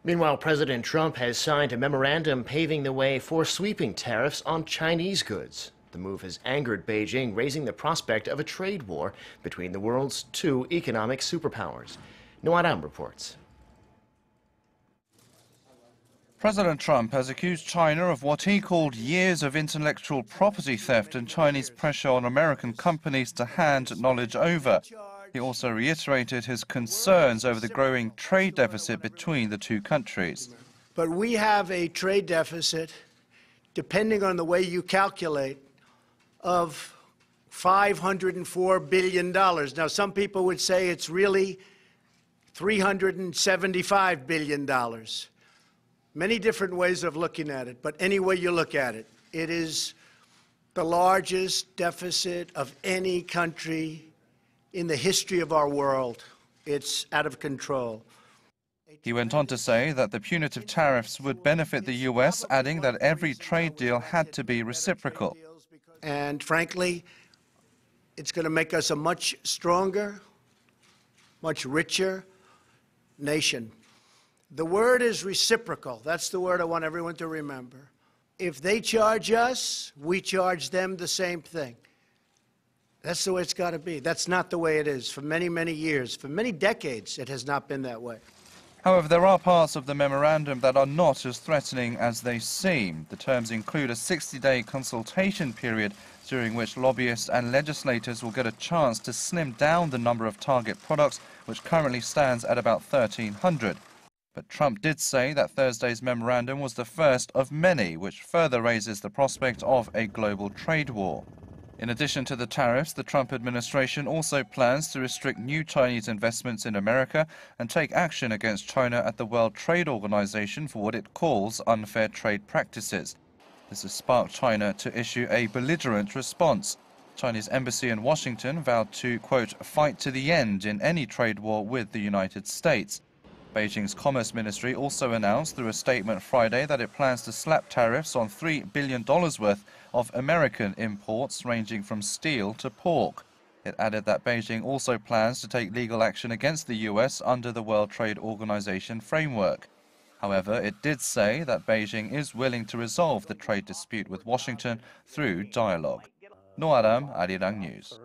Meanwhile, President Trump has signed a memorandum paving the way for sweeping tariffs on Chinese goods. The move has angered Beijing, raising the prospect of a trade war between the world's two economic superpowers. Aram reports. President Trump has accused China of what he called years of intellectual property theft and Chinese pressure on American companies to hand knowledge over. He also reiterated his concerns over the growing trade deficit between the two countries. But we have a trade deficit, depending on the way you calculate, of $504 billion. Now, some people would say it's really $375 billion. Many different ways of looking at it, but any way you look at it, it is the largest deficit of any country in the history of our world. It's out of control. He went on to say that the punitive tariffs would benefit the U.S., adding that every trade deal had to be reciprocal. And frankly, it's going to make us a much stronger, much richer nation. The word is reciprocal. That's the word I want everyone to remember. If they charge us, we charge them the same thing. That's the way it's got to be. That's not the way it is. For many, many years, for many decades, it has not been that way. However, there are parts of the memorandum that are not as threatening as they seem. The terms include a 60-day consultation period during which lobbyists and legislators will get a chance to slim down the number of target products, which currently stands at about 1,300. But Trump did say that Thursday's memorandum was the first of many, which further raises the prospect of a global trade war. In addition to the tariffs, the Trump administration also plans to restrict new Chinese investments in America and take action against China at the World Trade Organization for what it calls unfair trade practices. This has sparked China to issue a belligerent response. Chinese embassy in Washington vowed to, quote, fight to the end in any trade war with the United States. Beijing's Commerce Ministry also announced through a statement Friday that it plans to slap tariffs on $3 billion worth of American imports ranging from steel to pork. It added that Beijing also plans to take legal action against the U.S. under the World Trade Organization framework. However, it did say that Beijing is willing to resolve the trade dispute with Washington through dialogue. Aram, Arirang News.